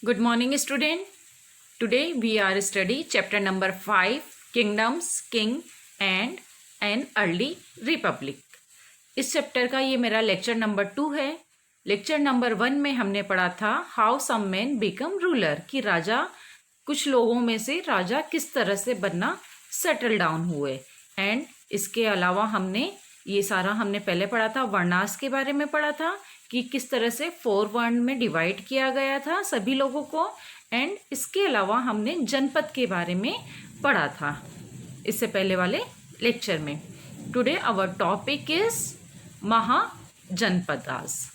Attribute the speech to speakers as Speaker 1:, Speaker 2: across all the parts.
Speaker 1: Good morning, student. Today we are study chapter number 5, Kingdoms, King and an Early Republic. इस chapter का ये मेरा lecture number 2 है. Lecture number 1 में हमने पढ़ा था how some man become ruler, कि राजा, कुछ लोगों में से राजा किस तरह से बनना सेटल डाउन हुए. एंड इसके अलावा हमने ये सारा हमने पहले पढ़ा था, वर्णास के बारे में पढ़ा था कि किस तरह से 4 वर्ण में डिवाइड किया गया था सभी लोगों को. एंड इसके अलावा हमने जनपद के बारे में पढ़ा था इससे पहले वाले लेक्चर में. Today our topic is Mahajanapadas.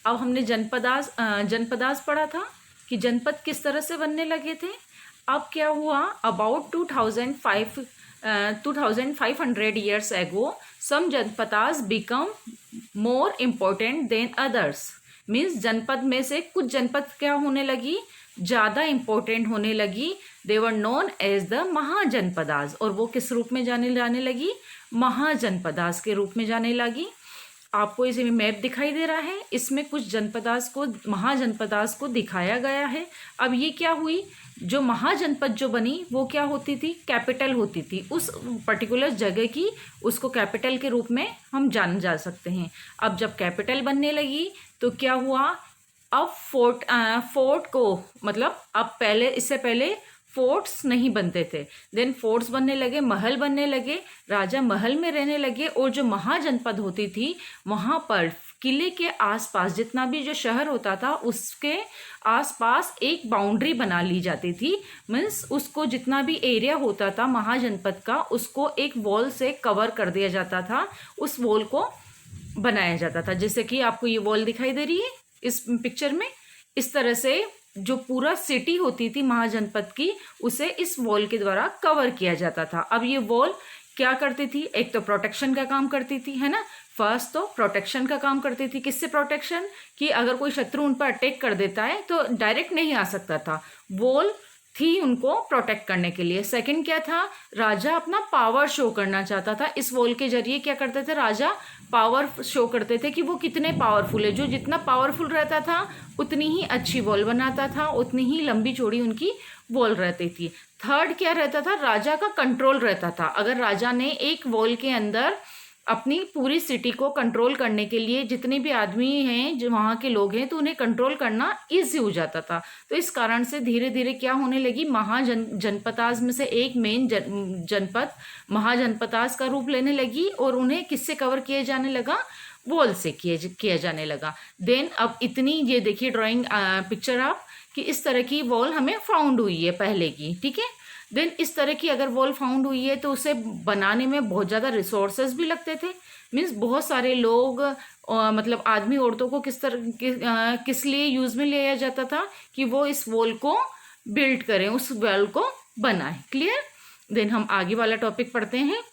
Speaker 1: अब हमने जनपदास पढ़ा था कि जनपद किस तरह से बनने लगे थे. अब क्या हुआ, about 2500 years ago some janapadas become more important than others. Means janapada में से कुछ जनपद क्या होने लगी, ज़्यादा इम्पोर्टेंट होने लगी. They were known as the mahajanapadas. और वो किस रूप में जाने लगी, महाजनपदास के रूप में जाने लगी. आपको इसमें मैप दिखाई दे रहा है, इसमें कुछ जनपदास को, महाजनपदास को दिखाया गया है. अब ये क्या हुई, जो महाजनपद जो बनी वो क्या होती थी, कैपिटल होती थी उस पर्टिकुलर जगह की. उसको कैपिटल के रूप में हम जा सकते हैं. अब जब कैपिटल बनने लगी तो क्या हुआ, अब फोर्ट को, मतलब अब पहले, इससे पहले फोर्ट्स नहीं बनते थे. देन फोर्ट्स बनने लगे, महल बनने लगे, राजा महल में रहने लगे. और जो महाजनपद होती थी वहाँ पर किले के आसपास जितना भी जो शहर होता था उसके आसपास एक बाउंड्री बना ली जाती थी. मीन्स उसको जितना भी एरिया होता था महाजनपद का, उसको एक वॉल से कवर कर दिया जाता था, उस वॉल को बनाया जाता था. जैसे कि आपको ये वॉल दिखाई दे रही है इस पिक्चर में, इस तरह से जो पूरा सिटी होती थी महाजनपद की, उसे इस वॉल के द्वारा कवर किया जाता था. अब ये वॉल क्या करती थी, एक तो प्रोटेक्शन का काम करती थी, है ना. फर्स्ट तो प्रोटेक्शन का काम करती थी. किससे प्रोटेक्शन, कि अगर कोई शत्रु उन पर अटैक कर देता है तो डायरेक्ट नहीं आ सकता था, वॉल थी उनको प्रोटेक्ट करने के लिए. सेकंड क्या था, राजा अपना पावर शो करना चाहता था. इस वॉल के जरिए क्या करते थे, राजा पावर शो करते थे कि वो कितने पावरफुल है. जो जितना पावरफुल रहता था उतनी ही अच्छी वॉल बनाता था, उतनी ही लंबी चौड़ी उनकी वॉल रहती थी. थर्ड क्या रहता था, राजा का कंट्रोल रहता था. अगर राजा ने एक वॉल के अंदर अपनी पूरी सिटी को कंट्रोल करने के लिए, जितने भी आदमी हैं जो वहाँ के लोग हैं, तो उन्हें कंट्रोल करना ईजी हो जाता था. तो इस कारण से धीरे धीरे क्या होने लगी, जनपदास में से एक मेन जनपद महाजनपदास का रूप लेने लगी. और उन्हें किससे कवर किया जाने लगा, वॉल से किया जाने लगा. देन अब इतनी, ये देखिए ड्राइंग पिक्चर आप, कि इस तरह की वॉल हमें फाउंड हुई है पहले की, ठीक है. देन इस तरह की अगर वॉल फाउंड हुई है तो उसे बनाने में बहुत ज़्यादा रिसोर्सेज भी लगते थे. मीन्स बहुत सारे लोग, मतलब आदमी औरतों को किस लिए यूज़ में लिया जाता था, कि वो इस वॉल को बिल्ड करें, उस वॉल को बनाएं. क्लियर. देन हम आगे वाला टॉपिक पढ़ते हैं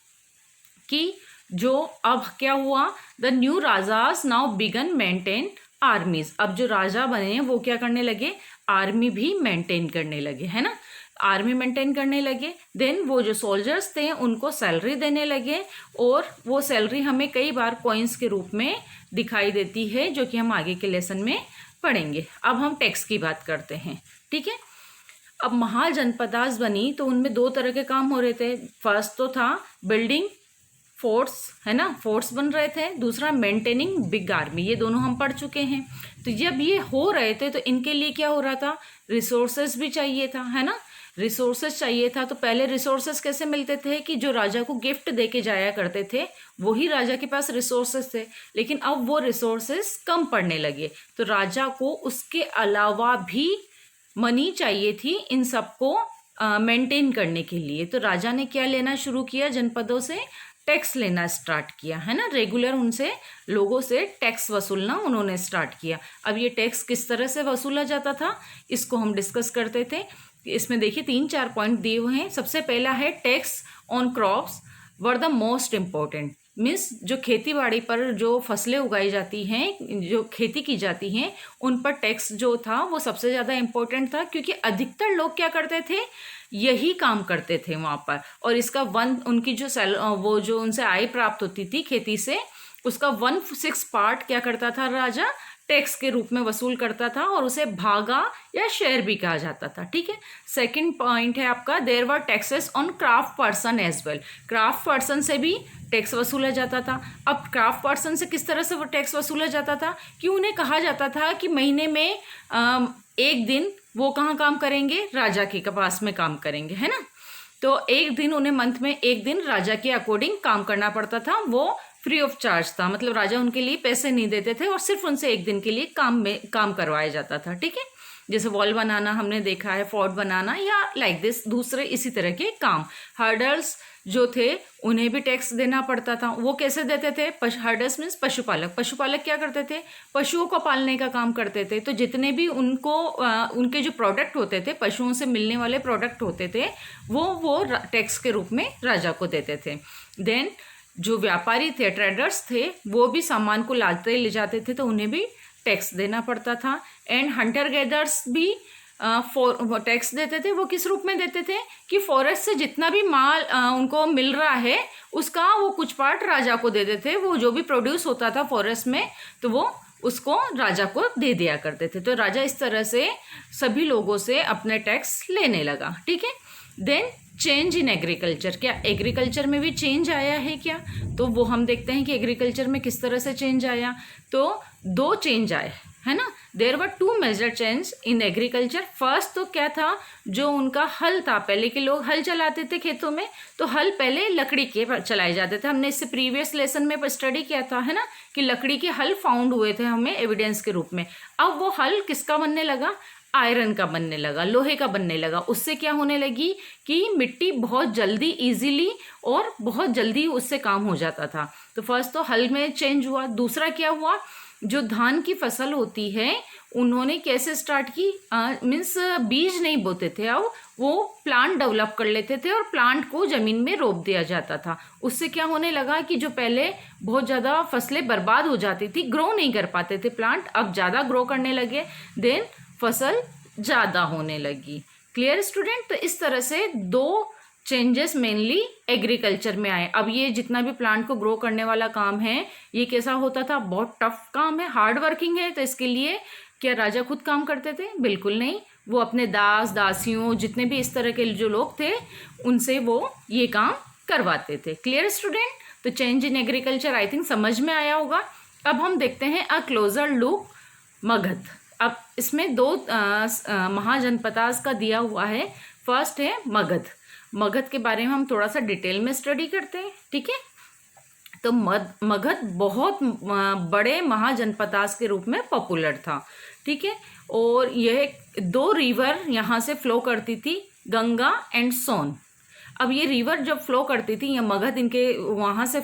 Speaker 1: कि जो अब क्या हुआ, the new rajas now began maintain armies. अब जो राजा बने वो क्या करने लगे, आर्मी भी मेंटेन करने लगे, है ना. आर्मी मेंटेन करने लगे. देन वो जो सोल्जर्स थे उनको सैलरी देने लगे, और वो सैलरी हमें कई बार कॉइन्स के रूप में दिखाई देती है, जो कि हम आगे के लेसन में पढ़ेंगे. अब हम टैक्स की बात करते हैं, ठीक है. अब महाजनपदास बनी तो उनमें 2 तरह के काम हो रहे थे. फर्स्ट तो था बिल्डिंग फोर्ट्स, है ना, फोर्ट्स बन रहे थे. दूसरा मेंटेनिंग बिग आर्मी, ये दोनों हम पढ़ चुके हैं. तो जब ये हो रहे थे तो इनके लिए क्या हो रहा था, रिसोर्सेज भी चाहिए था, है ना. रिसोर्सेज चाहिए था. तो पहले रिसोर्सेज कैसे मिलते थे, कि जो राजा को गिफ्ट दे के जाया करते थे वही राजा के पास रिसोर्सेज थे. लेकिन अब वो रिसोर्सेज कम पड़ने लगे, तो राजा को उसके अलावा भी मनी चाहिए थी इन सबको मेंटेन करने के लिए. तो राजा ने क्या लेना शुरू किया, जनपदों से टैक्स लेना स्टार्ट किया, है ना. रेगुलर उनसे, लोगों से टैक्स वसूलना उन्होंने स्टार्ट किया. अब ये टैक्स किस तरह से वसूला जाता था, इसको हम डिस्कस करते थे. इसमें देखिए 3-4 पॉइंट दिए हुए हैं. सबसे पहला है tax on crops were the most important. Means जो खेती बाड़ी पर जो फसलें उगाई जाती हैं, जो खेती की जाती हैं, उन पर टैक्स जो था वो सबसे ज़्यादा इम्पोर्टेंट था, क्योंकि अधिकतर लोग क्या करते थे, यही काम करते थे वहाँ पर. और इसका उनकी जो वो जो उनसे आय प्राप्त होती थी खेती से, उसका 1/6 पार्ट क्या करता था राजा, टैक्स के रूप में वसूल करता था और उसे भागा या शेयर भी कहा जाता था। ठीक है, सेकंड पॉइंट है आपका, there were taxes on craft person as well. Craft person से भी टैक्स वसूला जाता था। अब क्राफ्ट पर्सन से किस तरह से वो टैक्स वसूला जाता था कि उन्हें कहा जाता था कि महीने में एक दिन वो कहाँ काम करेंगे, राजा के पास में काम करेंगे, है ना। तो एक दिन उन्हें मंथ में एक दिन राजा के अकॉर्डिंग काम करना पड़ता था, वो फ्री ऑफ चार्ज था, मतलब राजा उनके लिए पैसे नहीं देते थे और सिर्फ उनसे एक दिन के लिए काम करवाया जाता था। ठीक है, जैसे वॉल बनाना हमने देखा है, फोर्ट बनाना, या लाइक दिस दूसरे इसी तरह के काम। हर्डर्स जो थे उन्हें भी टैक्स देना पड़ता था। वो कैसे देते थे? हर्डर्स मीन्स पशुपालक। पशुपालक क्या करते थे? पशुओं को पालने का काम करते थे। तो जितने भी उनको उनके जो प्रोडक्ट होते थे, पशुओं से मिलने वाले प्रोडक्ट होते थे, वो टैक्स के रूप में राजा को देते थे। देन जो व्यापारी थे, ट्रेडर्स थे, वो भी सामान को लाते ले जाते थे, तो उन्हें भी टैक्स देना पड़ता था। एंड हंटर गैदर्स भी टैक्स देते थे। वो किस रूप में देते थे कि फॉरेस्ट से जितना भी माल उनको मिल रहा है उसका वो कुछ पार्ट राजा को देते थे। वो जो भी प्रोड्यूस होता था फॉरेस्ट में, तो वो उसको राजा को दे दिया करते थे। तो राजा इस तरह से सभी लोगों से अपने टैक्स लेने लगा। ठीक है, देन चेंज इन एग्रीकल्चर। क्या एग्रीकल्चर में भी चेंज आया है क्या? तो वो हम देखते हैं कि एग्रीकल्चर में किस तरह से चेंज आया। तो दो चेंज आए, है ना। There were two major change in agriculture. First तो क्या था, जो उनका हल था, पहले के लोग हल चलाते थे खेतों में, तो हल पहले लकड़ी के चलाए जाते थे। हमने इससे प्रीवियस लेसन में स्टडी किया था, है ना, कि लकड़ी के हल फाउंड हुए थे हमें एविडेंस के रूप में। अब वो हल किसका बनने लगा? आयरन का बनने लगा, लोहे का बनने लगा। उससे क्या होने लगी कि मिट्टी बहुत जल्दी इजीली और बहुत जल्दी उससे काम हो जाता था। तो फर्स्ट तो हल में चेंज हुआ। दूसरा क्या हुआ, जो धान की फसल होती है उन्होंने कैसे स्टार्ट की, मीन्स बीज नहीं बोते थे, अब वो प्लांट डेवलप कर लेते थे और प्लांट को ज़मीन में रोप दिया जाता था। उससे क्या होने लगा कि जो पहले बहुत ज़्यादा फसलें बर्बाद हो जाती थी, ग्रो नहीं कर पाते थे प्लांट, अब ज़्यादा ग्रो करने लगे। देन फसल ज़्यादा होने लगी। Clear student? तो इस तरह से दो चेंजेस मेनली एग्रीकल्चर में आए। अब ये जितना भी प्लांट को ग्रो करने वाला काम है, ये कैसा होता था? बहुत टफ काम है, हार्ड वर्किंग है। तो इसके लिए क्या राजा खुद काम करते थे? बिल्कुल नहीं, वो अपने दास दासियों, जितने भी इस तरह के जो लोग थे, उनसे वो ये काम करवाते थे। Clear student? तो change in agriculture I think समझ में आया होगा। अब हम देखते हैं अ क्लोजर लुक मगध। अब इसमें दो महाजनपदास का दिया हुआ है। फर्स्ट है मगध। मगध के बारे में हम थोड़ा सा डिटेल में स्टडी करते हैं। ठीक है, तो मगध बहुत बड़े महाजनपदास के रूप में पॉपुलर था। ठीक है, और यह दो रिवर यहाँ से फ्लो करती थी, गंगा एंड सोन। अब ये रिवर जब फ्लो करती थी, या मगध इनके वहाँ से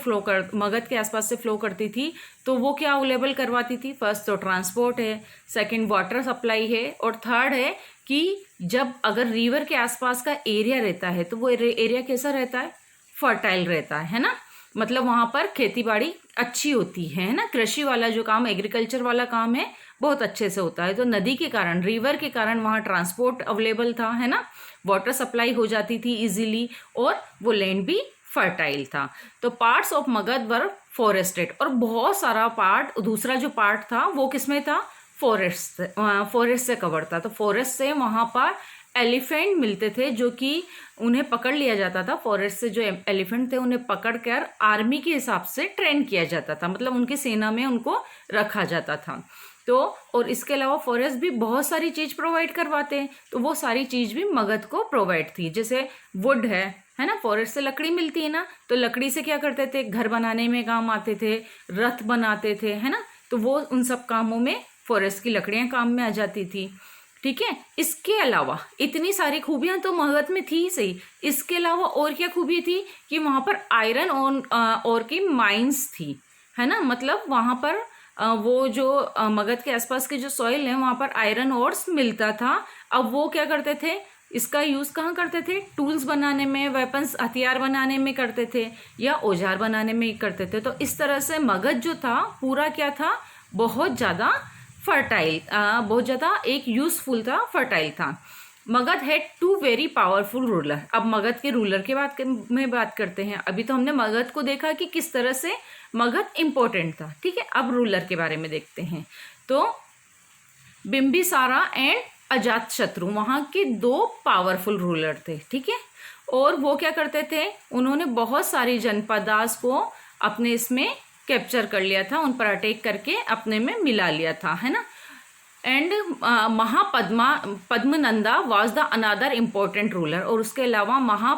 Speaker 1: मगध के आसपास से फ्लो करती थी, तो वो क्या अवेलेबल करवाती थी? फर्स्ट तो ट्रांसपोर्ट है, सेकंड वाटर सप्लाई है, और थर्ड है कि जब अगर रिवर के आसपास का एरिया रहता है तो वो एरिया कैसा रहता है? फर्टाइल रहता है ना। मतलब वहाँ पर खेती बाड़ी अच्छी होती है ना। कृषि वाला जो काम, एग्रीकल्चर वाला काम है, बहुत अच्छे से होता है। तो नदी के कारण, रिवर के कारण वहाँ ट्रांसपोर्ट अवेलेबल था, है ना, वाटर सप्लाई हो जाती थी इजीली, और वो लैंड भी फर्टाइल था। तो parts of Magadh were forested, और बहुत सारा पार्ट, दूसरा जो पार्ट था वो किसमें था? फॉरेस्ट से कवर था। तो फॉरेस्ट से वहाँ पर एलिफेंट मिलते थे, जो कि उन्हें पकड़ लिया जाता था। फॉरेस्ट से जो एलिफेंट थे उन्हें पकड़कर आर्मी के हिसाब से ट्रेन किया जाता था, मतलब उनकी सेना में उनको रखा जाता था। तो और इसके अलावा फॉरेस्ट भी बहुत सारी चीज़ प्रोवाइड करवाते हैं, तो वो सारी चीज़ भी मगध को प्रोवाइड थी। जैसे वुड है ना, फॉरेस्ट से लकड़ी मिलती है ना, तो लकड़ी से क्या करते थे? घर बनाने में काम आते थे, रथ बनाते थे, है ना। तो वो उन सब कामों में फॉरेस्ट की लकड़ियाँ काम में आ जाती थी। ठीक है, इसके अलावा इतनी सारी खूबियाँ तो मगध में थी सही, इसके अलावा और क्या खूबी थी कि वहाँ पर आयरन और की माइंस थी, है ना। मतलब वहाँ पर वो जो मगध के आसपास के जो सॉइल है, वहाँ पर आयरन ओर्स मिलता था। अब वो क्या करते थे? इसका यूज़ कहाँ करते थे? टूल्स बनाने में, वेपन्स, हथियार बनाने में करते थे, या औजार बनाने में करते थे। तो इस तरह से मगध जो था पूरा क्या था? बहुत ज़्यादा फर्टाइल, बहुत ज़्यादा एक यूज़फुल था, फर्टाइल था। Magadha had two very powerful ruler. अब मगध के रूलर के बात करते हैं। अभी तो हमने मगध को देखा कि किस तरह से मगध इम्पोर्टेंट था। ठीक है, अब रूलर के बारे में देखते हैं। तो बिम्बिसारा एंड अजातशत्रु वहाँ के 2 पावरफुल रूलर थे, ठीक है। और वो क्या करते थे, उन्होंने बहुत सारी जनपदास को अपने इसमें कैप्चर कर लिया था, उन पर अटैक करके अपने में मिला लिया था, है ना। And Padmananda was the another important ruler, और उसके अलावा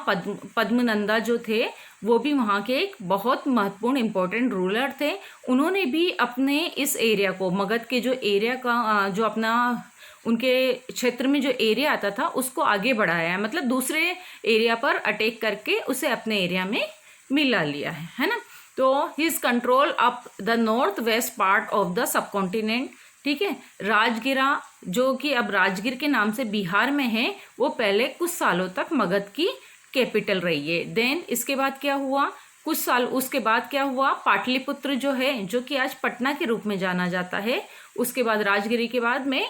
Speaker 1: पद्मनंदा जो थे वो भी वहाँ के एक बहुत महत्वपूर्ण इम्पोर्टेंट रूलर थे। उन्होंने भी अपने इस एरिया को, मगध के जो एरिया का जो अपना उनके क्षेत्र में जो एरिया आता था उसको आगे बढ़ाया है, मतलब दूसरे एरिया पर अटैक करके उसे अपने एरिया में मिला लिया है ना। तो his control up the north west part of the sub continent, ठीक है। राजगिरा जो कि अब राजगीर के नाम से बिहार में है, वो पहले कुछ सालों तक मगध की कैपिटल रही है। देन इसके बाद क्या हुआ, कुछ साल उसके बाद क्या हुआ, पाटलिपुत्र जो है, जो कि आज पटना के रूप में जाना जाता है, उसके बाद राजगिरी के बाद में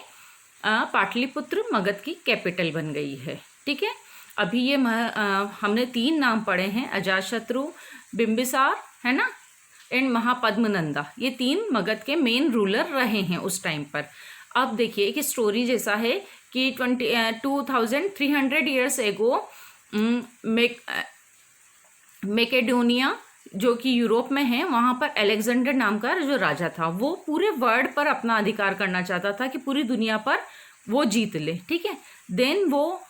Speaker 1: पाटलिपुत्र मगध की कैपिटल बन गई है, ठीक है। अभी ये हमने 3 नाम पढ़े हैं, अजातशत्रु, बिम्बिसार, है ना, एंड महापद्मनंदा। ये 3 मगध के मेन रूलर रहे हैं उस टाइम पर। अब देखिए कि स्टोरी जैसा है कि 2300 ईयर्स एगो मैकेडोनिया जो कि यूरोप में है, वहाँ पर अलेक्जेंडर नाम का जो राजा था, वो पूरे वर्ल्ड पर अपना अधिकार करना चाहता था कि पूरी दुनिया पर वो जीत ले, ठीक है। देन वो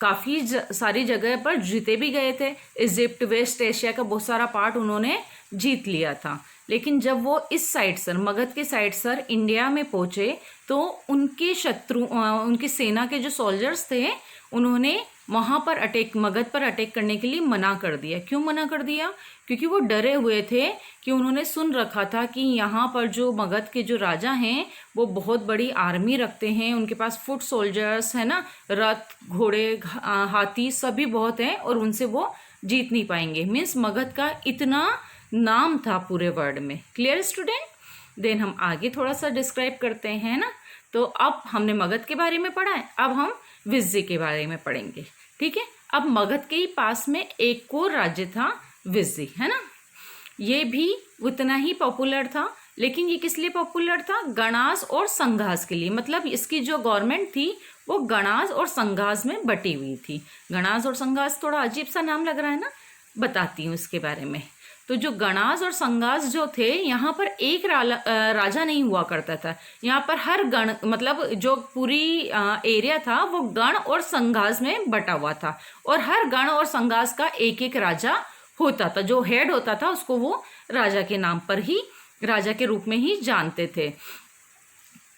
Speaker 1: काफ़ी सारी जगह पर जीते भी गए थे। इजिप्ट, वेस्ट एशिया का बहुत सारा पार्ट उन्होंने जीत लिया था। लेकिन जब वो इस साइड सर, मगध के साइड सर इंडिया में पहुँचे, तो उनके शत्रु, उनकी सेना के जो सोल्जर्स थे, उन्होंने वहाँ पर मगध पर अटैक करने के लिए मना कर दिया। क्यों मना कर दिया? क्योंकि वो डरे हुए थे कि उन्होंने सुन रखा था कि यहाँ पर जो मगध के जो राजा हैं वो बहुत बड़ी आर्मी रखते हैं, उनके पास फुट सोल्जर्स है ना, रथ, घोड़े, हाथी सभी बहुत हैं, और उनसे वो जीत नहीं पाएंगे। मीन्स मगध का इतना नाम था पूरे वर्ल्ड में। Clear student? देन हम आगे थोड़ा सा डिस्क्राइब करते हैं ना। तो अब हमने मगध के बारे में पढ़ा है, अब हम विज्जी के बारे में पढ़ेंगे, ठीक है। अब मगध के ही पास में एक और राज्य था, विज्जी, है ना। ये भी उतना ही पॉपुलर था, लेकिन ये किस लिए पॉपुलर था? गणास और संघास के लिए। मतलब इसकी जो गवर्नमेंट थी वो गणास और संघास में बटी हुई थी। गणास और संघास थोड़ा अजीब सा नाम लग रहा है ना, बताती हूँ इसके बारे में। तो जो गणास और संघास जो थे, यहाँ पर एक राजा नहीं हुआ करता था। यहाँ पर हर गण, मतलब जो पूरी एरिया था वो गण और संघास में बटा हुआ था, और हर गण और संघास का एक एक राजा होता था। जो हेड होता था उसको वो राजा के नाम पर ही, राजा के रूप में ही जानते थे।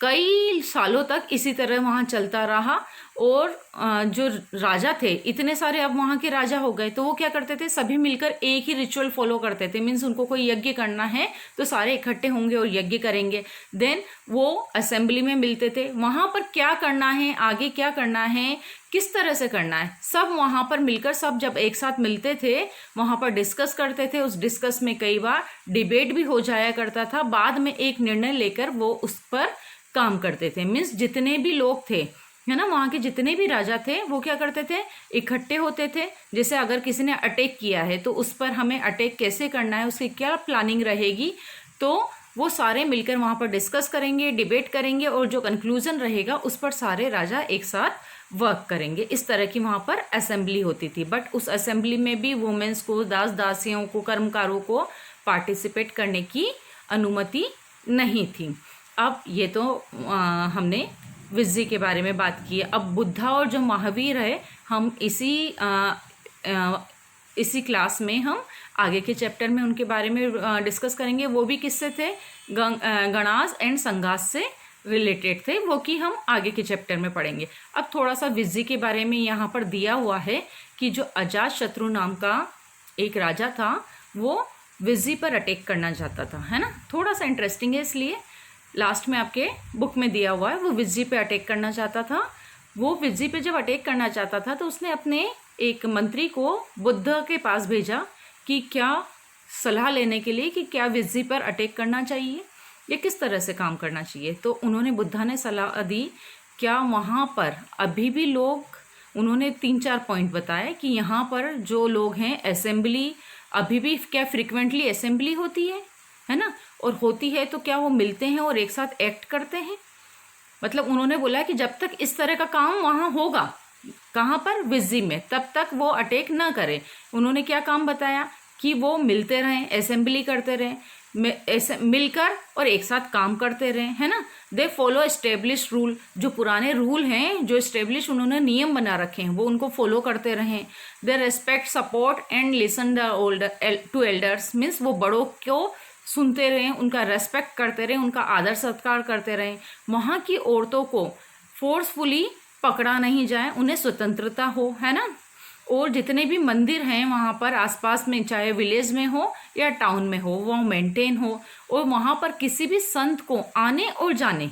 Speaker 1: कई सालों तक इसी तरह वहाँ चलता रहा, और जो राजा थे, इतने सारे अब वहाँ के राजा हो गए, तो वो क्या करते थे, सभी मिलकर एक ही रिचुअल फॉलो करते थे। मीन्स उनको कोई यज्ञ करना है तो सारे इकट्ठे होंगे और यज्ञ करेंगे। देन वो असेंबली में मिलते थे, वहाँ पर क्या करना है, आगे क्या करना है, किस तरह से करना है, सब वहाँ पर मिलकर, सब जब एक साथ मिलते थे वहाँ पर डिस्कस करते थे। उस डिस्कस में कई बार डिबेट भी हो जाया करता था। बाद में एक निर्णय लेकर वो उस पर काम करते थे। मीन्स जितने भी लोग थे, है ना, वहाँ के जितने भी राजा थे, वो क्या करते थे, इकट्ठे होते थे। जैसे अगर किसी ने अटैक किया है तो उस पर हमें अटैक कैसे करना है, उसकी क्या प्लानिंग रहेगी, तो वो सारे मिलकर वहाँ पर डिस्कस करेंगे, डिबेट करेंगे, और जो कंक्लूजन रहेगा उस पर सारे राजा एक साथ वर्क करेंगे। इस तरह की वहाँ पर असेंबली होती थी। बट उस असेंबली में भी वुमेन्स को, दास दासियों को, कर्मकारों को पार्टिसिपेट करने की अनुमति नहीं थी। अब ये तो हमने विज्जी के बारे में बात की है। अब बुद्धा और जो महावीर है, हम इसी क्लास में हम आगे के चैप्टर में उनके बारे में डिस्कस करेंगे। वो भी किससे थे, गणास एंड संघास से रिलेटेड थे, वो कि हम आगे के चैप्टर में पढ़ेंगे। अब थोड़ा सा विज्जी के बारे में यहाँ पर दिया हुआ है कि जो अजातशत्रु नाम का एक राजा था, वो विज्जी पर अटैक करना चाहता था, है ना। थोड़ा सा इंटरेस्टिंग है, इसलिए लास्ट में आपके बुक में दिया हुआ है। वो विज्जी पे अटैक करना चाहता था। वो विज्जी पे जब अटैक करना चाहता था तो उसने अपने एक मंत्री को बुद्ध के पास भेजा कि क्या सलाह लेने के लिए कि क्या विज्जी पर अटैक करना चाहिए या किस तरह से काम करना चाहिए। तो उन्होंने, बुद्धा ने सलाह दी, क्या वहाँ पर अभी भी लोग, उन्होंने 3-4 पॉइंट बताए कि यहाँ पर जो लोग हैं, असेंबली अभी भी क्या फ्रिक्वेंटली असेंबली होती है है ना, और होती है तो क्या वो मिलते हैं और एक साथ एक्ट करते हैं? मतलब उन्होंने बोला कि जब तक इस तरह का काम वहाँ होगा, कहाँ पर, विज्जी में, तब तक वो अटैक ना करें। उन्होंने क्या काम बताया कि वो मिलते रहें, असेंबली करते रहें, ऐसे मिलकर और एक साथ काम करते रहें, है ना। दे फॉलो एस्टेब्लिश रूल, जो पुराने रूल हैं, जो एस्टेब्लिश उन्होंने नियम बना रखे हैं, वो उनको फॉलो करते रहें। They respect, support and listen the older to elders, means वो बड़ों को सुनते रहें, उनका रेस्पेक्ट करते रहें, उनका आदर सत्कार करते रहें। वहाँ की औरतों को फोर्सफुली पकड़ा नहीं जाए, उन्हें स्वतंत्रता हो, है ना। और जितने भी मंदिर हैं वहाँ पर आसपास में, चाहे विलेज में हो या टाउन में हो, वो मेंटेन हो, और वहाँ पर किसी भी संत को आने और जाने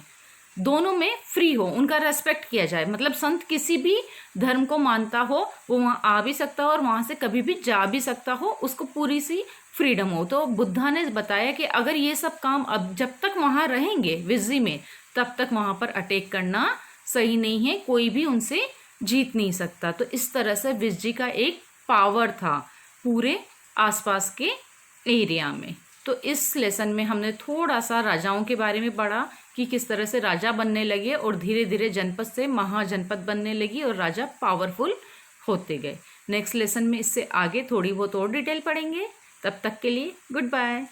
Speaker 1: दोनों में फ्री हो, उनका रेस्पेक्ट किया जाए। मतलब संत किसी भी धर्म को मानता हो, वो वहाँ आ भी सकता हो और वहाँ से कभी भी जा भी सकता हो, उसको पूरी सी फ्रीडम हो। तो बुद्धा ने बताया कि अगर ये सब काम अब जब तक वहाँ रहेंगे विज्जी में, तब तक वहाँ पर अटैक करना सही नहीं है, कोई भी उनसे जीत नहीं सकता। तो इस तरह से विज्जी का एक पावर था पूरे आसपास के एरिया में। तो इस लेसन में हमने थोड़ा सा राजाओं के बारे में पढ़ा कि किस तरह से राजा बनने लगे और धीरे धीरे जनपद से महाजनपद बनने लगी और राजा पावरफुल होते गए। नेक्स्ट लेसन में इससे आगे थोड़ी बहुत और डिटेल पढ़ेंगे। तब तक के लिए गुड बाय।